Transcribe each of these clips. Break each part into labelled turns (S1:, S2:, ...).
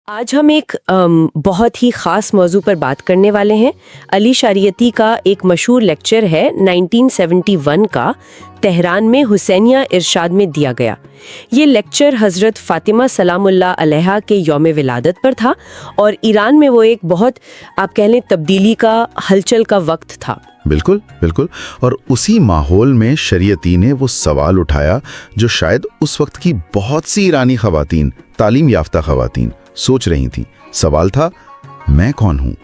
S1: आज हम एक बहुत ही ख़ास मौजू पर बात करने वाले हैं। अली शरीयती का एक मशहूर लेक्चर है 1971 का, तेहरान में हुसैनिया इरशाद में दिया गया। ये लेक्चर हज़रत फ़ातिमा सलामुल्लाह अलैहा के यौम विलादत पर था और ईरान में वो एक बहुत, आप कह लें, तब्दीली का, हलचल का वक्त था।
S2: बिल्कुल बिल्कुल। और उसी माहौल में शरीयती ने वो सवाल उठाया जो शायद उस वक्त की बहुत सी ईरानी ख़वातीन, तालीम याफ्ता ख़वातीन सोच रही थी। सवाल था, मैं कौन हूँ?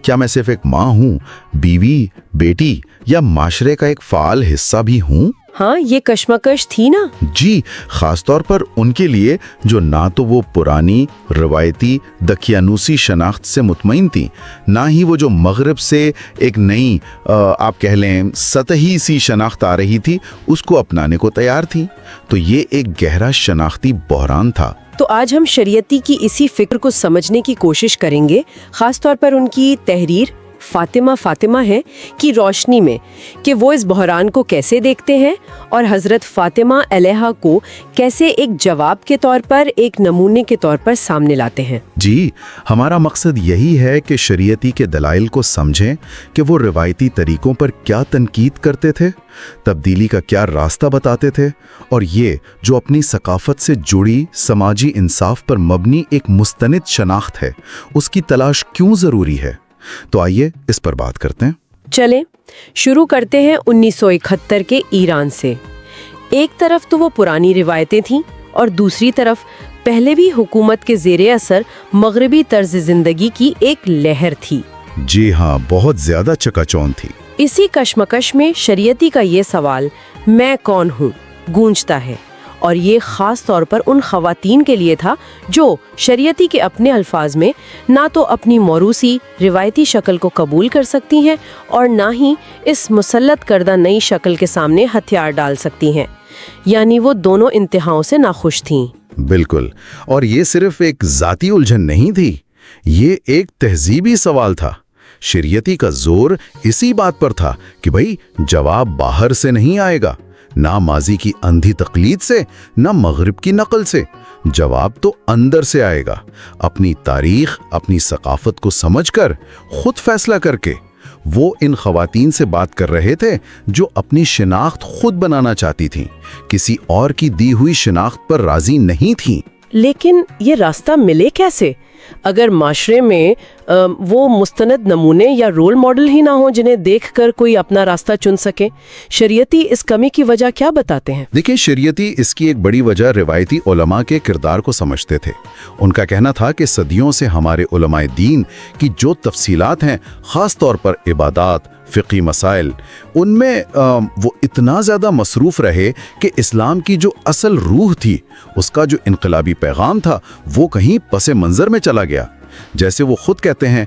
S2: क्या मैं सिर्फ एक माँ हूँ, बीवी, बेटी, या माशरे का एक फ़ाल हिस्सा भी हूँ?
S1: हाँ, ये कश्मकश थी ना।
S2: जी, खास तौर पर उनके लिए जो ना तो वो पुरानी रवायती दकियानूसी शनाख्त से मुतमईन थी, ना ही वो जो मगरिब से एक नई आप कह लें सतही सी शनाख्त आ रही थी, उसको अपनाने को तैयार थी। तो ये एक गहरा शनाख्ती बहरान था।
S1: तो आज हम शरीयती की इसी फिक्र को समझने की कोशिश करेंगे, खास तौर पर उनकी तहरीर फातिमा फातिमा है की रोशनी में, कि वो इस बहरान को कैसे देखते हैं और हज़रत फातिमा अलैहा को कैसे एक जवाब के तौर पर, एक नमूने के तौर पर सामने लाते हैं।
S2: जी, हमारा मकसद यही है कि शरीयती के दलाइल को समझें कि वो रिवायती तरीकों पर क्या तनकीद करते थे, तब्दीली का क्या रास्ता बताते थे, और ये जो अपनी सकाफत से जुड़ी समाजी इंसाफ पर मबनी एक मुस्तनिद शनाख्त है, उसकी तलाश क्यों ज़रूरी है। तो आइए इस पर बात करते हैं।
S1: चलें शुरू करते हैं 1971 के ईरान से। एक तरफ तो वो पुरानी रिवायतें थीं और दूसरी तरफ पहले भी हुकूमत के ज़ेरे असर मगरिबी तर्ज ज़िंदगी की एक लहर थी।
S2: जी हाँ, बहुत ज़्यादा चकाचौंध थी।
S1: इसी कश्मकश में शरीयती का ये सवाल, मैं कौन हूँ, गूंजता है। और ये ख़ास तौर पर उन ख़वातीन के लिए था जो शरीयती के अपने अल्फाज में ना तो अपनी मौरूसी रिवायती शक्ल को कबूल कर सकती हैं और ना ही इस मुसल्लत करदा नई शक्ल के सामने हथियार डाल सकती हैं। यानी वो दोनों इंतहाओं से नाखुश थीं।
S2: बिल्कुल। और ये सिर्फ एक ज़ाती उलझन नहीं थी, ये एक तहजीबी सवाल था। शरीयती का जोर इसी बात पर था कि भाई, जवाब बाहर से नहीं आएगा, ना माजी की अंधी तकलीद से, ना मगरिब की नकल से। जवाब तो अंदर से आएगा, अपनी तारीख, अपनी सकाफत को समझकर, खुद फैसला करके। वो इन खवातीन से बात कर रहे थे जो अपनी शिनाख्त खुद बनाना चाहती थीं, किसी और की दी हुई शिनाख्त पर राजी नहीं थीं।
S1: लेकिन ये रास्ता मिले कैसे, अगर माशरे में वो मुस्तनद नमूने या रोल मॉडल ही ना हो जिन्हें देखकर कोई अपना रास्ता चुन सके। शरीयती इस कमी की वजह क्या बताते हैं?
S2: देखिए, शरीयती इसकी एक बड़ी वजह रिवायती उलमा के किरदार को समझते थे। उनका कहना था कि सदियों से हमारे उलमाए दीन की जो तफसीलात हैं, ख़ास तौर पर इबादात, फ़िक़ी मसाइल, उनमें वो इतना ज़्यादा मसरूफ़ रहे कि इस्लाम की जो असल रूह थी, उसका जो इनकलाबी पैगाम था, वो कहीं पसे मंज़र में चला गया। जैसे वो खुद कहते हैं,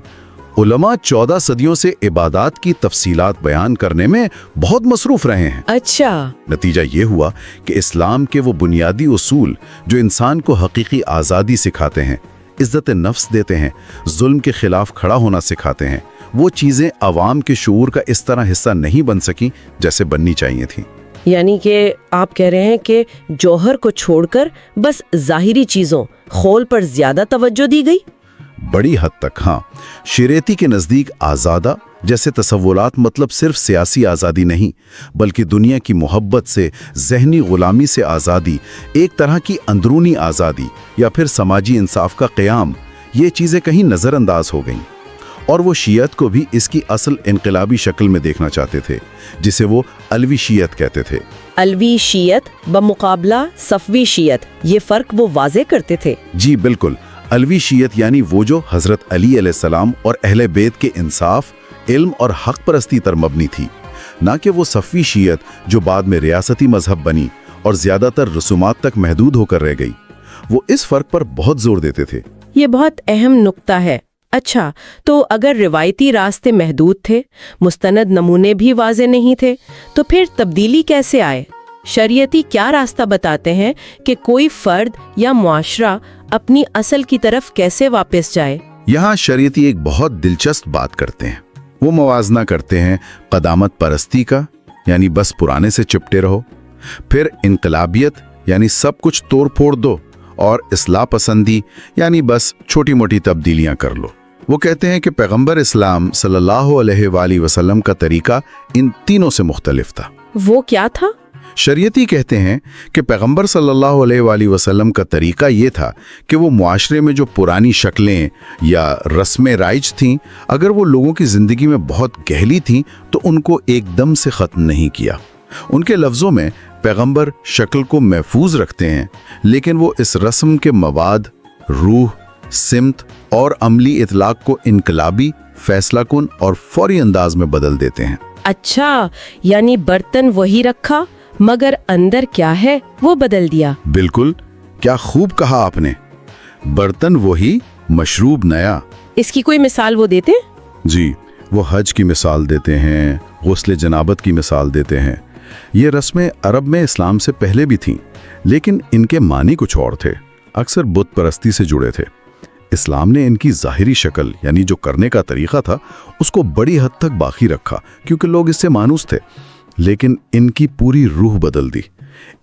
S2: उलमा 14 सदियों से इबादात की तफसीलात बयान करने में बहुत मसरूफ़ रहे हैं।
S1: अच्छा।
S2: नतीजा ये हुआ कि इस्लाम के वो बुनियादी उसूल जो इंसान को हकीकी आज़ादी सिखाते हैं, इज़्ज़त नफ्स देते हैं, जुल्म के खिलाफ खड़ा होना सिखाते हैं, वो चीज़ें अवाम के शऊर का इस तरह हिस्सा नहीं बन सकी जैसे बननी चाहिए थी।
S1: यानी कि आप कह रहे हैं कि जौहर को छोड़कर बस ज़ाहिरी चीज़ों, खौल पर ज़्यादा तवज्जो दी गई।
S2: बड़ी हद तक हाँ। शरीयती के नज़दीक आज़ादा जैसे तसव्वुरात मतलब सिर्फ सियासी आज़ादी नहीं, बल्कि दुनिया की मोहब्बत से, ज़हनी ग़ुलामी से आज़ादी, एक तरह की अंदरूनी आज़ादी या फिर समाजी इंसाफ का क़याम, ये चीज़ें कहीं नज़रअंदाज हो गईं। और वो शियत को भी इसकी असल इनकलाबी शक्ल में देखना चाहते थे, जिसे वो अलवी शियत कहते थे।
S1: अलवी शियत बमुकाबला सफ़वी शियत, ये फ़र्क वो वाज़े करते थे।
S2: जी बिल्कुल। अलवी शियत यानी वो जो हज़रत अली अलैहिस्सलाम और अहले बैत के इंसाफ, इल्म और हक परस्ती पर मबनी थी, ना कि वो सफ़वी शियत जो बाद में रियासती मजहब बनी और ज़्यादातर रसूमात तक महदूद होकर रह गई। वो इस फ़र्क पर बहुत जोर देते थे।
S1: ये बहुत अहम नुक्ता है। अच्छा, तो अगर रिवायती रास्ते महदूद थे, मुस्तनद नमूने भी वाज़े नहीं थे, तो फिर तब्दीली कैसे आए? शरीयती क्या रास्ता बताते हैं कि कोई फ़र्द या मुआशरा अपनी असल की तरफ कैसे वापस जाए?
S2: यहाँ शरीयती एक बहुत दिलचस्प बात करते हैं। वो मवाजना करते हैं क़दामत परस्ती का, यानी बस पुराने से चिपटे रहो, फिर इनकलाबियत यानी सब कुछ तोड़ फोड़ दो, और इस्लाह पसंदी यानी बस छोटी मोटी तब्दीलियां कर लो। वो कहते हैं कि पैगंबर इस्लाम सल्लल्लाहु अलैहि वसल्लम का तरीका इन तीनों से मुख्तलिफ था।
S1: वो क्या था?
S2: शरीयती कहते हैं कि पैगंबर सल्लल्लाहु अलैहि वसल्लम का तरीका ये था कि वो मुआशरे में जो पुरानी शक्लें या रस्में राइज थीं, अगर वो लोगों की ज़िंदगी में बहुत गहरी थीं तो उनको एकदम से ख़त्म नहीं किया। उनके लफ्ज़ों में पैगंबर शक्ल को महफूज रखते हैं, लेकिन वो इस रस्म के मवाद, रूह, सिमत और अमली इतलाक को इनकलाबी, फैसलाकुन और फौरी अंदाज में बदल देते हैं।
S1: अच्छा, यानी बर्तन वही रखा मगर अंदर क्या है वो बदल दिया।
S2: बिल्कुल, क्या खूब कहा आपने। बर्तन वही, मशरूब नया।
S1: इसकी कोई मिसाल वो देते हैं?
S2: जी, वो हज की मिसाल देते हैं, गुस्ल जनाबत की मिसाल देते हैं। ये रस्में अरब में इस्लाम से पहले भी थीं, लेकिन इनके मानी कुछ और थे, अक्सर बुत परस्ती से जुड़े थे। इस्लाम ने इनकी ज़ाहिरी शक्ल यानी जो करने का तरीका था उसको बड़ी हद तक बाकी रखा, क्योंकि लोग इससे मानूस थे, लेकिन इनकी पूरी रूह बदल दी।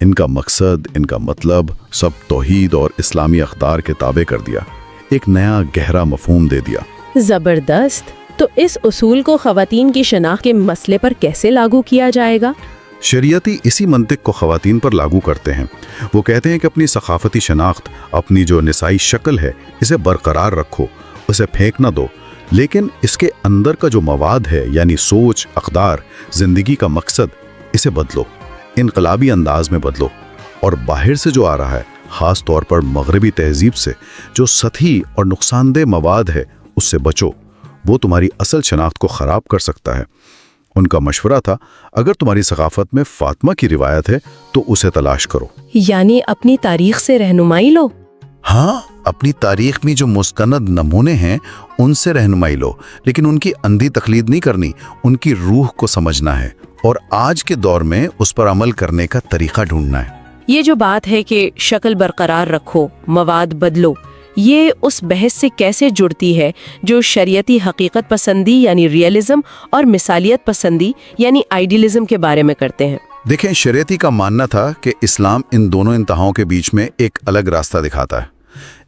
S2: इनका मकसद, इनका मतलब सब तौहीद और इस्लामी अख्तार के ताबे कर दिया, एक नया गहरा मफहूम दे दिया।
S1: जबरदस्त। तो इस उसूल को ख़वातीन की शनाख्त के मसले पर कैसे लागू किया जाएगा?
S2: शरीयती इसी मंतिक को ख़वातीन पर लागू करते हैं। वो कहते हैं कि अपनी सकाफती शनाख्त, अपनी जो निसाई शक्ल है, इसे बरकरार रखो, उसे फेंक ना दो, लेकिन इसके अंदर का जो मवाद है यानी सोच, अक़दार, ज़िंदगी का मकसद, इसे बदलो, इनकलाबी अंदाज में बदलो। और बाहर से जो आ रहा है, ख़ास तौर पर मगरबी तहजीब से जो सतही और नुकसानदेह मवाद है, उससे बचो, वो तुम्हारी असल शनाख्त को ख़राब कर सकता है। उनका मशवरा था, अगर तुम्हारी सकाफत में फातिमा की रिवायत है तो उसे तलाश करो,
S1: यानी अपनी तारीख से रहनुमाई लो।
S2: हाँ, अपनी तारीख में जो मुस्तनद नमूने हैं उनसे रहनुमाई लो, लेकिन उनकी अंधी तकलीद नहीं करनी, उनकी रूह को समझना है और आज के दौर में उस पर अमल करने का तरीका ढूंढना है।
S1: ये जो बात है कि शक्ल बरकरार रखो, मवाद बदलो, ये उस बहस से कैसे जुड़ती है जो शरीयती हकीकत पसंदी यानी रियलिज्म और मिसालियत पसंदी यानी आइडियलिज्म के बारे में करते हैं?
S2: देखें, शरीयती का मानना था कि इस्लाम इन दोनों इंतहाओं के बीच में एक अलग रास्ता दिखाता है।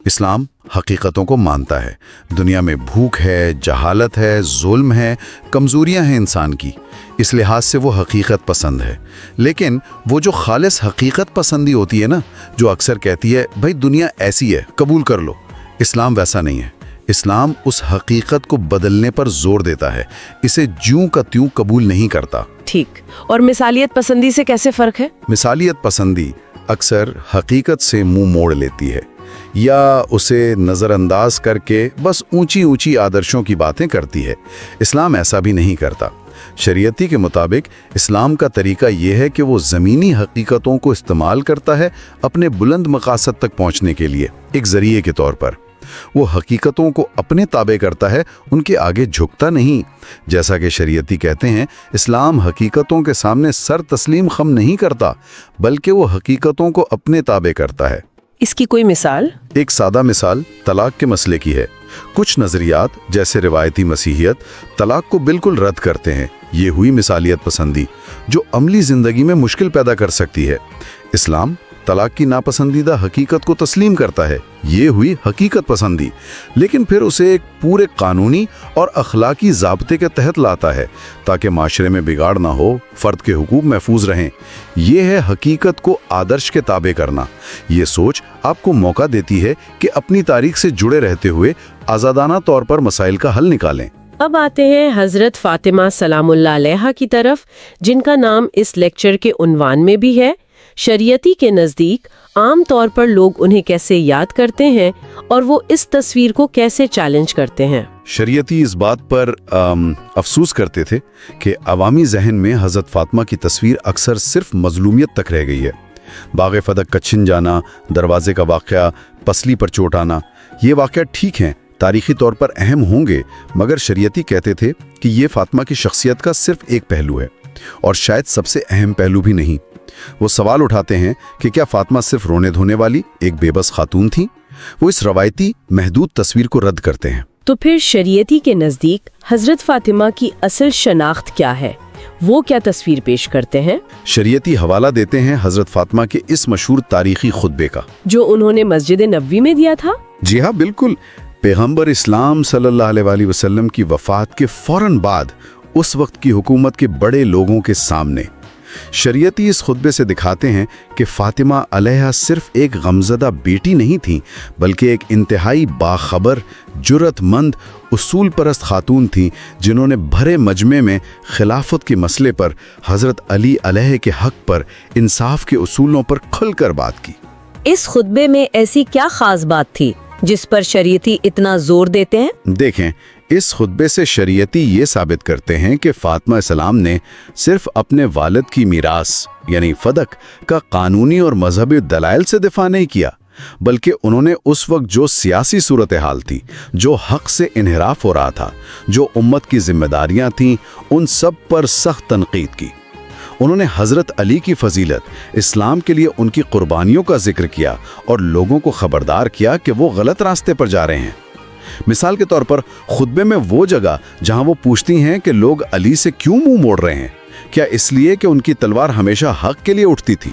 S2: इस्लाम हकीकतों को मानता है, दुनिया में भूख है, जहालत है, जुल्म है, कमज़ोरियां हैं इंसान की, इस लिहाज से वो हकीकत पसंद है। लेकिन वो जो खालिस हकीकत पसंदी होती है ना, जो अक्सर कहती है भाई दुनिया ऐसी है, कबूल कर लो, इस्लाम वैसा नहीं है। इस्लाम उस हकीकत को बदलने पर जोर देता है, इसे ज्यों का त्यों कबूल नहीं करता।
S1: ठीक, और मिसालियत पसंदी से कैसे फ़र्क है?
S2: मिसालियत पसंदी अक्सर हकीकत से मुंह मोड़ लेती है या उसे नज़रअंदाज करके बस ऊंची ऊंची आदर्शों की बातें करती है। इस्लाम ऐसा भी नहीं करता। शरीयती के मुताबिक इस्लाम का तरीका यह है कि वो ज़मीनी हकीकतों को इस्तेमाल करता है अपने बुलंद मकासद तक पहुंचने के लिए, एक ज़रिए के तौर पर। वो हकीकतों को अपने ताबे करता है, उनके आगे झुकता नहीं। जैसा कि शरीयती कहते हैं, इस्लाम हकीकतों के सामने सर तस्लीम खम नहीं करता, बल्कि वो हकीकतों को अपने ताबे करता है।
S1: इसकी कोई मिसाल?
S2: एक सादा मिसाल तलाक के मसले की है। कुछ नज़रियात जैसे रिवायती मसीहियत तलाक को बिल्कुल रद्द करते हैं। ये हुई मिसालियत पसंदी जो अमली ज़िंदगी में मुश्किल पैदा कर सकती है। इस्लाम तलाक की नापसंदीदा हकीकत को तस्लीम करता है, ये हुई हकीकत पसंदी, लेकिन फिर उसे एक पूरे कानूनी और अखलाकी ज़ाब्ते के तहत लाता है ताकि माशरे में बिगाड़ ना हो, फ़र्द के हुकूक महफूज रहें। ये है हकीकत को आदर्श के ताबे करना। ये सोच आपको मौका देती है कि अपनी तारीख से जुड़े रहते हुए आज़ादाना तौर पर मसाइल का हल निकालें।
S1: अब आते हैं हज़रत फ़ातिमा सलामुल्लाह अलैहा की तरफ, जिनका नाम इस लेक्चर के उन्वान में भी है। शरीयती के नज़दीक आम तौर पर लोग उन्हें कैसे याद करते हैं और वो इस तस्वीर को कैसे चैलेंज करते हैं?
S2: शरीयती इस बात पर अफसोस करते थे कि अवामी जहन में हज़रत फ़ातिमा की तस्वीर अक्सर सिर्फ मजलूमियत तक रह गई है। बाग़े फ़दक का छिन जाना, दरवाजे का वाक़या, पसली पर चोट आना, ये वाक़या ठीक हैं, तारीख़ी तौर पर अहम होंगे, मगर शरीयती कहते थे कि ये फ़ातिमा की शख्सियत का सिर्फ एक पहलू है और शायद सबसे अहम पहलू भी नहीं। वो सवाल उठाते हैं कि क्या फ़ातिमा सिर्फ रोने धोने वाली एक बेबस खातून थी? वो इस रवायती महदूद तस्वीर को रद्द करते हैं।
S1: तो फिर शरीयती के नज़दीक हज़रत फ़ातिमा की असल शनाख्त क्या है? वो क्या तस्वीर पेश करते हैं?
S2: शरीयती हवाला देते हैं हजरत फातिमा के इस मशहूर तारीखी खुतबे का,
S1: जो उन्होंने मस्जिद नबवी में दिया था।
S2: जी हाँ, बिल्कुल। पैगंबर इस्लाम सल्लल्लाहु अलैहि वसल्लम की वफात के फौरन बाद उस वक्त की हुकूमत के बड़े लोगों के सामने शरीयती इस खुतबे से दिखाते हैं कि फातिमा अलैहा सिर्फ एक गमज़दा बेटी नहीं थी, बल्कि एक इंतहाई बाखबर, जुर्रतमंद, उसूल परस्त खातून थी, जिन्होंने भरे मजमे में खिलाफत के मसले पर, हज़रत अली अलैहि के हक़ पर, इंसाफ के उसूलों पर खुलकर बात की।
S3: इस खुतबे में ऐसी क्या खास बात थी जिस पर शरीयती इतना जोर देते हैं?
S2: देखें, इस खुतबे से शरीयती ये साबित करते हैं कि फातिमा सलाम ने सिर्फ अपने वालिद की मीरास यानी फदक का कानूनी और मजहबी दलाइल से दिफा नहीं किया, बल्कि उन्होंने उस वक्त जो सियासी सूरत हाल थी, जो हक से इन्हिराफ हो रहा था, जो उम्मत की जिम्मेदारियां थीं, उन सब पर सख्त तनकीद की। उन्होंने हज़रत अली की फजीलत, इस्लाम के लिए उनकी कुर्बानियों का जिक्र किया और लोगों को खबरदार किया कि वो गलत रास्ते पर जा रहे हैं। मिसाल के तौर पर खुतबे में वो जगह जहां वो पूछती हैं कि लोग अली से क्यों मुंह मोड़ रहे हैं, क्या इसलिए कि उनकी तलवार हमेशा हक के लिए उठती थी?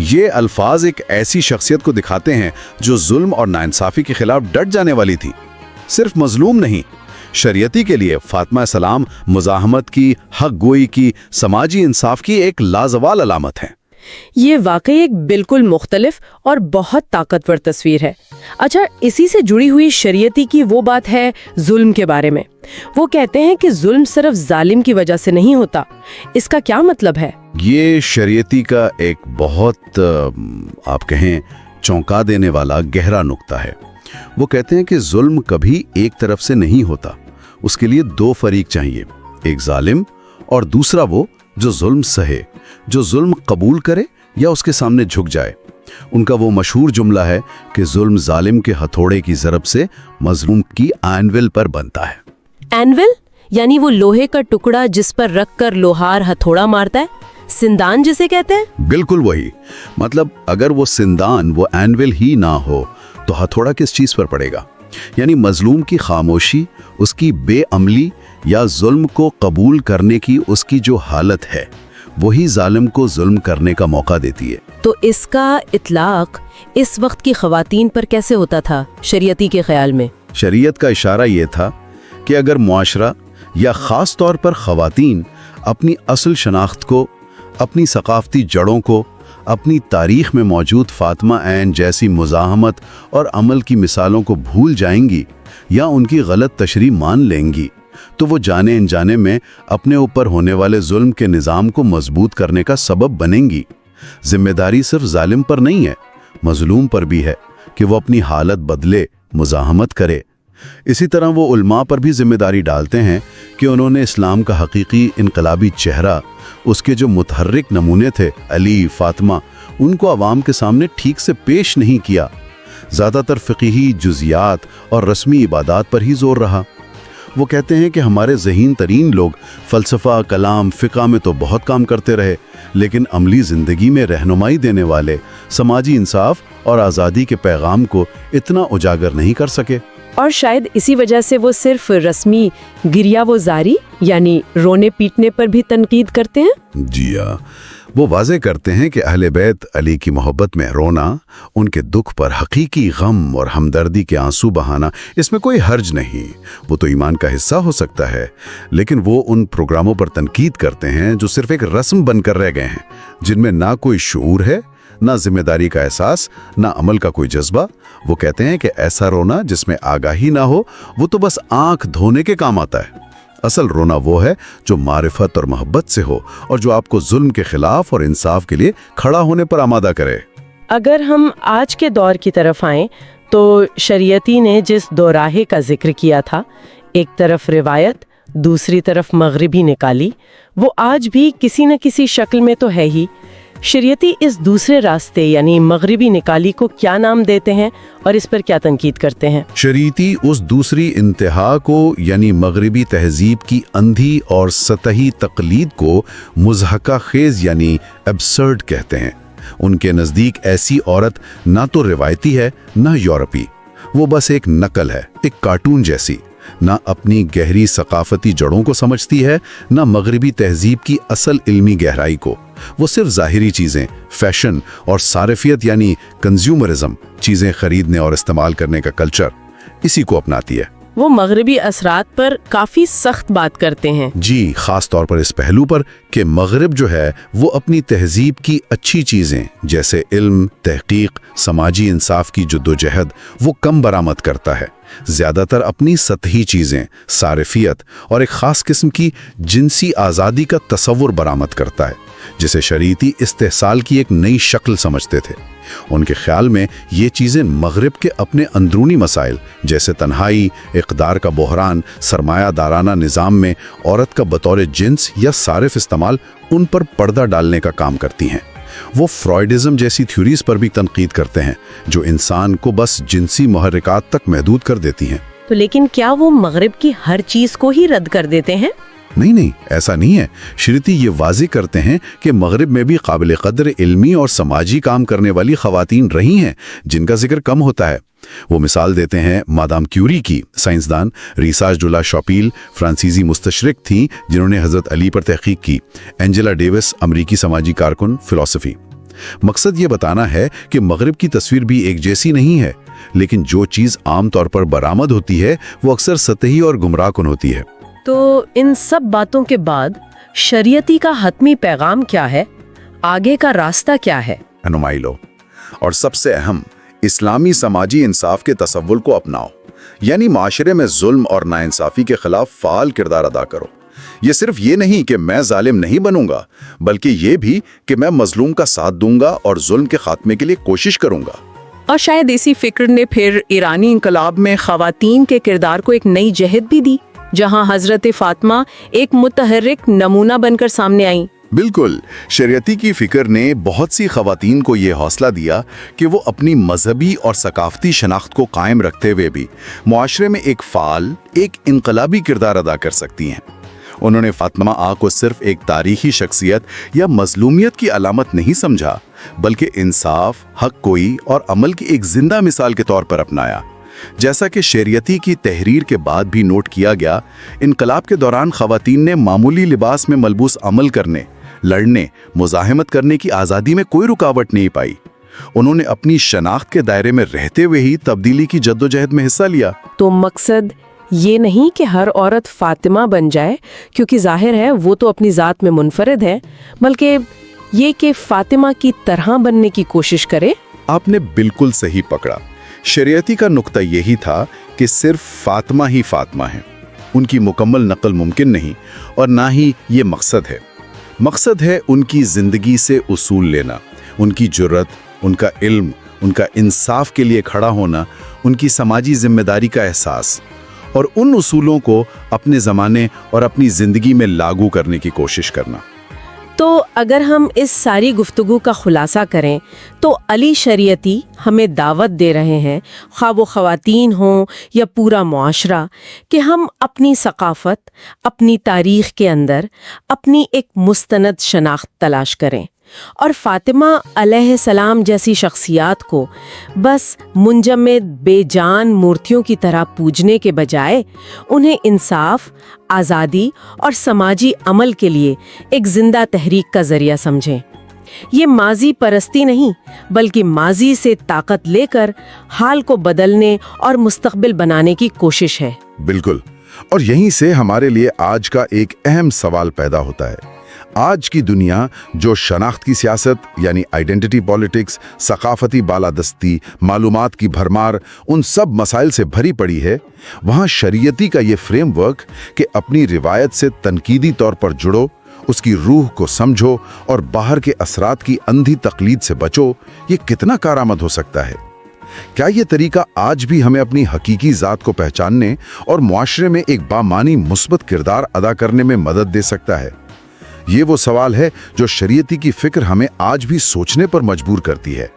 S2: ये अल्फाज एक ऐसी शख्सियत को दिखाते हैं जो जुल्म और नाइंसाफी के खिलाफ डट जाने वाली थी, सिर्फ मजलूम नहीं। शरीयती के लिए फातिमा सलाम मुजाहमत की, हक गोई की, समाजी इंसाफ की एक लाजवाल अलामत है।
S1: ये वाकई एक बिल्कुल मुख्तलिफ और बहुत ताकतवर तस्वीर है। अच्छा, इसी से जुड़ी हुई शरीयती की वो बात है जुल्म के बारे में। वो कहते हैं कि जुल्म सिर्फ जालिम की वजह से नहीं होता। इसका क्या मतलब है?
S2: ये शरीयती का एक बहुत आप कहें चौंका देने वाला गहरा नुक्ता है। वो कहते हैं कि जुल्म कभी एक तरफ से नहीं होता, उसके लिए दो फरीक चाहिए, एक जालिम और दूसरा वो जो जुल्म सहे, जो जुल्म कबूल करे या उसके सामने झुक जाए। उनका वो मशहूर जुमला है कि जुल्म जालिम के हथौड़े की ज़रब से मजलूम की एनविल पर बनता है।
S1: एनविल यानी वो लोहे का टुकड़ा जिस पर रखकर लोहार हथौड़ा मारता है, सिंदान जिसे कहते हैं?
S2: बिल्कुल वही। मतलब अगर वो सिंदान, वो एनविल ही ना हो तो हथौड़ा किस चीज पर पड़ेगा? यानी मजलूम की खामोशी, उसकी बेअमली या जुल्म को कबूल करने की उसकी जो हालत है, वही जालिम को जुल्म करने का मौका देती है।
S1: तो इसका इतलाक इस वक्त की खवातीन पर कैसे होता था शरीयती के ख्याल में?
S2: शरीयत का इशारा ये था कि अगर मुआशरा या ख़ास तौर पर ख़वातीन अपनी असल शनाख्त को, अपनी सकाफती जड़ों को, अपनी तारीख में मौजूद फातिमा ऐन जैसी मुजाहमत और अमल की मिसालों को भूल जाएंगी या उनकी गलत तशरीह मान लेंगी, तो वो जाने अनजाने में अपने ऊपर होने वाले जुल्म के निज़ाम को मजबूत करने का सबब बनेंगी। जिम्मेदारी सिर्फ जालिम पर नहीं है, मजलूम पर भी है कि वो अपनी हालत बदले, मुजाहमत करे। इसी तरह वो उल्मा पर भी जिम्मेदारी डालते हैं कि उन्होंने इस्लाम का हकीकी इनकलाबी चेहरा, उसके जो मुतहर्रिक नमूने थे अली, फातिमा, उनको आवाम के सामने ठीक से पेश नहीं किया। ज़्यादातर फ़िक़ही जुज़ियात और रस्मी इबादात पर ही जोर रहा। वो कहते हैं कि हमारे ज़हीन तरीन लोग फ़लसफ़ा, कलाम, फ़िक़ा में तो बहुत काम करते रहे, लेकिन अमली ज़िंदगी में रहनुमाई देने वाले समाजी इंसाफ और आज़ादी के पैगाम को इतना उजागर नहीं कर सके।
S1: और शायद इसी वजह से वो सिर्फ रस्मी गिरिया-वो-ज़ारी यानी रोने पीटने पर भी तनकीद करते हैं।
S2: जी हाँ, वो वाज़े करते हैं कि अहले बैत अली की मोहब्बत में रोना, उनके दुख पर हकीकी गम और हमदर्दी के आंसू बहाना, इसमें कोई हर्ज नहीं, वो तो ईमान का हिस्सा हो सकता है। लेकिन वो उन प्रोग्रामों पर तनकीद करते हैं जो सिर्फ एक रस्म बनकर रह गए हैं, जिनमें ना कोई शऊर है, ना जिम्मेदारी का एहसास, ना अमल का कोई जज्बा। वो कहते हैं कि ऐसा रोना जिसमें आगाही ना हो, वो तो बस आंख धोने के काम आता है। असल रोना वो है जो मारिफत और मोहब्बत से हो और जो आपको जुल्म के खिलाफ और इंसाफ के लिए खड़ा होने पर आमादा करे।
S1: अगर हम आज के दौर की तरफ आएं तो शरीयती ने जिस दोराहे का जिक्र किया था, एक तरफ रिवायत, दूसरी तरफ मगरिबी निकाली, वो आज भी किसी न किसी शक्ल में तो है ही। शरीयती इस दूसरे रास्ते यानी मगरिबी निकाली को क्या नाम देते हैं और इस पर क्या तनकीद करते हैं?
S2: शरीयती उस दूसरी इंतहा को यानी मगरिबी तहजीब की अंधी और सतही तकलीद को मुज़हका खेज यानी एब्सर्ड कहते हैं। उनके नज़दीक ऐसी औरत ना तो रिवायती है ना यूरोपी, वो बस एक नकल है, एक कार्टून जैसी, نہ اپنی گہری ثقافتی جڑوں کو سمجھتی ہے، نہ مغربی تہذیب کی اصل علمی گہرائی کو۔ وہ صرف ظاہری چیزیں، فیشن اور صارفیت یعنی کنزیومرزم، چیزیں خریدنے اور استعمال کرنے کا کلچر، اسی کو اپناتی ہے۔
S1: وہ مغربی اثرات پر کافی سخت بات کرتے ہیں۔
S2: جی، خاص طور پر اس پہلو پر کہ مغرب جو ہے وہ اپنی تہذیب کی اچھی چیزیں جیسے علم، تحقیق، سماجی انصاف کی جدوجہد وہ کم برآمد کرتا ہے، زیادہ تر اپنی سطحی چیزیں، صارفیت اور ایک خاص قسم کی جنسی آزادی کا تصور برآمد کرتا ہے، جسے شریعتی استحصال کی ایک نئی شکل سمجھتے تھے۔ ان کے خیال میں یہ چیزیں مغرب کے اپنے اندرونی مسائل جیسے تنہائی، اقدار کا بحران، سرمایہ دارانہ نظام میں عورت کا بطور جنس یا صارف استعمال ان پر پردہ ڈالنے کا کام کرتی ہیں۔ وہ فرائیڈزم جیسی تھیوریز پر بھی تنقید کرتے ہیں جو انسان کو بس جنسی محرکات تک محدود کر دیتی ہیں۔
S1: تو لیکن کیا وہ مغرب کی ہر چیز کو ہی رد کر دیتے ہیں؟
S2: نہیں، ایسا نہیں ہے۔ شریعتی یہ واضح کرتے ہیں کہ مغرب میں بھی قابل قدر علمی اور سماجی کام کرنے والی خواتین رہی ہیں جن کا ذکر کم ہوتا ہے۔ وہ مثال دیتے ہیں مادام کیوری کی، سائنسدان ریسا جولا شاپیل فرانسیسی مستشرق تھیں جنہوں نے حضرت علی پر تحقیق کی، اینجلا ڈیوس امریکی سماجی کارکن فلسفی۔ مقصد یہ بتانا ہے کہ مغرب کی تصویر بھی ایک جیسی نہیں ہے، لیکن جو چیز عام طور پر برآمد ہوتی ہے وہ اکثر سطحی اور گمراہ کن ہوتی ہے۔
S1: تو ان سب باتوں کے بعد شریعتی کا حتمی پیغام کیا ہے؟ آگے کا راستہ کیا ہے؟
S2: رہنمائی لو، اور سب سے اہم اسلامی سماجی انصاف کے تصور کو اپناؤ، یعنی معاشرے میں ظلم اور ناانصافی کے خلاف فعال کردار ادا کرو۔ یہ صرف یہ نہیں کہ میں ظالم نہیں بنوں گا، بلکہ یہ بھی کہ میں مظلوم کا ساتھ دوں گا اور ظلم کے خاتمے کے لیے کوشش کروں گا۔
S4: اور شاید اسی فکر نے پھر ایرانی انقلاب میں خواتین کے کردار کو ایک نئی جہت بھی دی، جہاں حضرت فاطمہ ایک متحرک نمونہ بن کر سامنے آئیں۔
S2: بالکل، شریعتی کی فکر نے بہت سی خواتین کو یہ حوصلہ دیا کہ وہ اپنی مذہبی اور ثقافتی شناخت کو قائم رکھتے ہوئے بھی معاشرے میں ایک فعال، ایک انقلابی کردار ادا کر سکتی ہیں۔ انہوں نے فاطمہ آ کو صرف ایک تاریخی شخصیت یا مظلومیت کی علامت نہیں سمجھا، بلکہ انصاف، حق گوئی اور عمل کی ایک زندہ مثال کے طور پر اپنایا۔ جیسا کہ شریعتی کی تحریر کے بعد بھی نوٹ کیا گیا، انقلاب کے دوران خواتین نے معمولی لباس میں ملبوس عمل کرنے، لڑنے، مزاحمت کرنے کی آزادی میں کوئی رکاوٹ نہیں پائی۔ انہوں نے اپنی شناخت کے دائرے میں رہتے ہوئے ہی تبدیلی کی جدوجہد میں حصہ لیا۔
S1: تو مقصد یہ نہیں کہ ہر عورت فاطمہ بن جائے، کیونکہ ظاہر ہے وہ تو اپنی ذات میں منفرد ہے، بلکہ یہ کہ فاطمہ کی طرح بننے کی کوشش کرے۔
S2: آپ نے بالکل صحیح پکڑا۔ شریعتی کا نقطہ یہی تھا کہ صرف فاطمہ ہی فاطمہ ہیں، ان کی مکمل نقل ممکن نہیں، اور نہ ہی یہ مقصد ہے۔ مقصد ہے ان کی زندگی سے اصول لینا، ان کی جرت، ان کا علم، ان کا انصاف کے لیے کھڑا ہونا، ان کی سماجی ذمہ داری کا احساس، اور ان اصولوں کو اپنے زمانے اور اپنی زندگی میں لاگو کرنے کی کوشش کرنا۔
S1: تو اگر ہم اس ساری گفتگو کا خلاصہ کریں تو علی شریعتی ہمیں دعوت دے رہے ہیں، خواہ وہ خواتین ہوں یا پورا معاشرہ، کہ ہم اپنی ثقافت، اپنی تاریخ کے اندر اپنی ایک مستند شناخت تلاش کریں، اور فاطمہ علیہ السلام جیسی شخصیات کو بس منجمد بے جان مورتیوں کی طرح پوجنے کے بجائے انہیں انصاف، آزادی اور سماجی عمل کے لیے ایک زندہ تحریک کا ذریعہ سمجھیں۔ یہ ماضی پرستی نہیں، بلکہ ماضی سے طاقت لے کر حال کو بدلنے اور مستقبل بنانے کی کوشش ہے۔
S2: بالکل، اور یہیں سے ہمارے لیے آج کا ایک اہم سوال پیدا ہوتا ہے۔ آج کی دنیا جو شناخت کی سیاست یعنی آئیڈینٹی پالیٹکس، ثقافتی بالادستی، معلومات کی بھرمار، ان سب مسائل سے بھری پڑی ہے، وہاں شریعتی کا یہ فریم ورک کہ اپنی روایت سے تنقیدی طور پر جڑو، اس کی روح کو سمجھو اور باہر کے اثرات کی اندھی تقلید سے بچو، یہ کتنا کارآمد ہو سکتا ہے؟ کیا یہ طریقہ آج بھی ہمیں اپنی حقیقی ذات کو پہچاننے اور معاشرے میں ایک بامعنی مثبت کردار ادا کرنے میں مدد دے سکتا ہے؟ یہ وہ سوال ہے جو شریعتی کی فکر ہمیں آج بھی سوچنے پر مجبور کرتی ہے۔